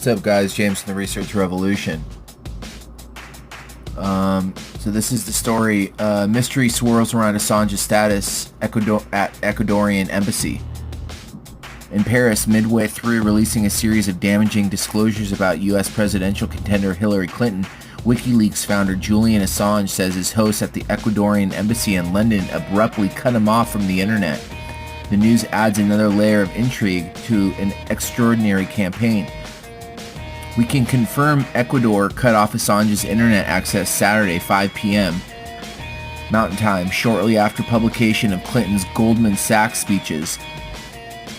What's up, guys? James from the Research Revolution. So this is the story. Mystery swirls around Assange's status at Ecuadorian embassy. In Paris, midway through releasing a series of damaging disclosures about U.S. presidential contender Hillary Clinton, WikiLeaks founder Julian Assange says his hosts at the Ecuadorian embassy in London abruptly cut him off from the internet. The news adds another layer of intrigue to an extraordinary campaign. We can confirm Ecuador cut off Assange's internet access Saturday 5 p.m. Mountain Time, shortly after publication of Clinton's Goldman Sachs speeches,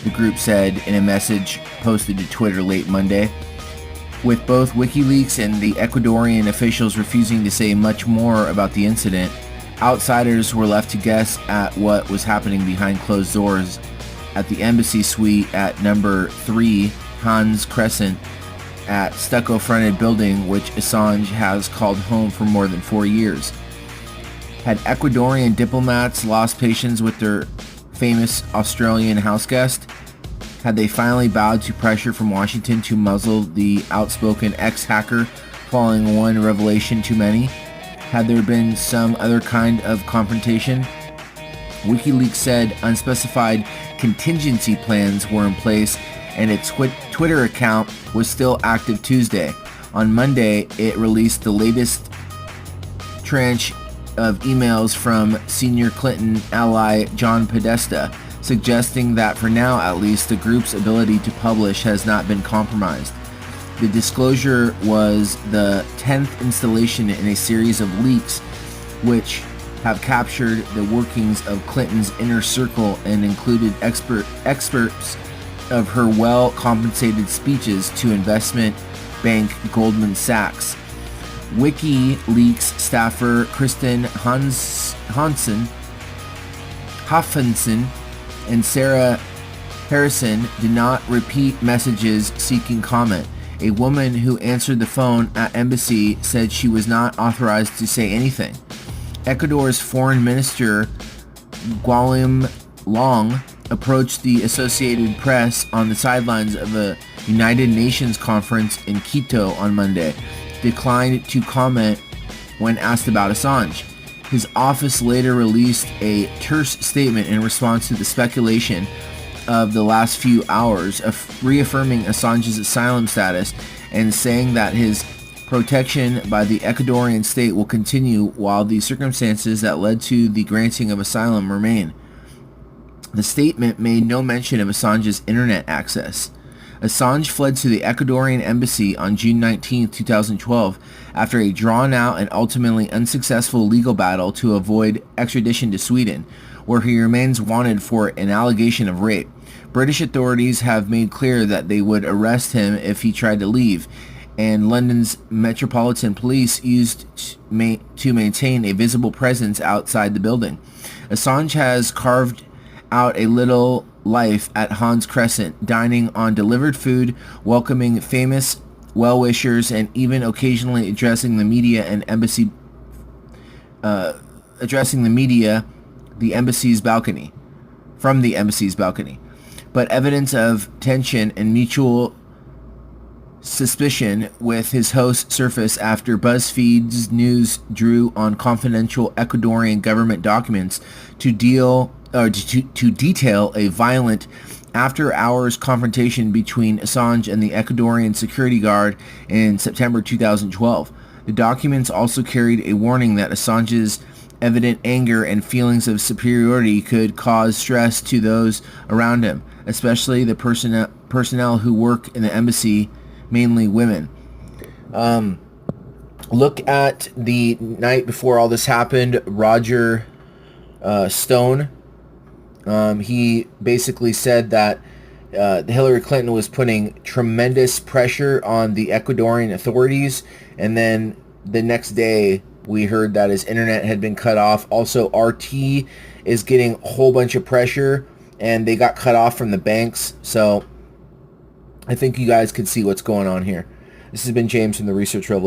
the group said in a message posted to Twitter late Monday. With both WikiLeaks and the Ecuadorian officials refusing to say much more about the incident, outsiders were left to guess at what was happening behind closed doors at the embassy suite at number 3 Hans Crescent, at stucco-fronted building which Assange has called home for more than 4 years. Had Ecuadorian diplomats lost patience with their famous Australian house guest? Had they finally bowed to pressure from Washington to muzzle the outspoken ex-hacker following one revelation too many? Had there been some other kind of confrontation? WikiLeaks said unspecified contingency plans were in place and its Twitter account was still active Tuesday. On Monday, it released the latest tranche of emails from senior Clinton ally John Podesta, suggesting that for now at least the group's ability to publish has not been compromised. The disclosure was the 10th installation in a series of leaks which have captured the workings of Clinton's inner circle and included excerpts of her well-compensated speeches to investment bank Goldman Sachs. WikiLeaks staffer Kristen Hoffinson and Sarah Harrison did not repeat messages seeking comment. A woman who answered the phone at embassy said she was not authorized to say anything. Ecuador's foreign minister Guillaume Long approached the Associated Press on the sidelines of a United Nations conference in Quito on Monday, declined to comment when asked about Assange. His office later released a terse statement in response to the speculation of the last few hours, of reaffirming Assange's asylum status and saying that his protection by the Ecuadorian state will continue while the circumstances that led to the granting of asylum remain. The statement made no mention of Assange's internet access. Assange fled to the Ecuadorian embassy on June 19, 2012, after a drawn-out and ultimately unsuccessful legal battle to avoid extradition to Sweden, where he remains wanted for an allegation of rape. British authorities have made clear that they would arrest him if he tried to leave, and London's Metropolitan Police used to maintain a visible presence outside the building. Assange has carved out a little life at Hans Crescent, dining on delivered food, welcoming famous well-wishers, and even occasionally addressing the media, the embassy's balcony, from the embassy's balcony. But evidence of tension and mutual suspicion with his host surfaced after BuzzFeed's news drew on confidential Ecuadorian government documents to detail a violent after-hours confrontation between Assange and the Ecuadorian security guard in September 2012. The documents also carried a warning that Assange's evident anger and feelings of superiority could cause stress to those around him, especially the personnel who work in the embassy, mainly women. Look at the night before all this happened. Roger Stone, he basically said that Hillary Clinton was putting tremendous pressure on the Ecuadorian authorities, and then the next day we heard that his internet had been cut off. Also, RT is getting a whole bunch of pressure, and they got cut off from the banks. So I think you guys can see what's going on here. This has been James from the Research Revolution.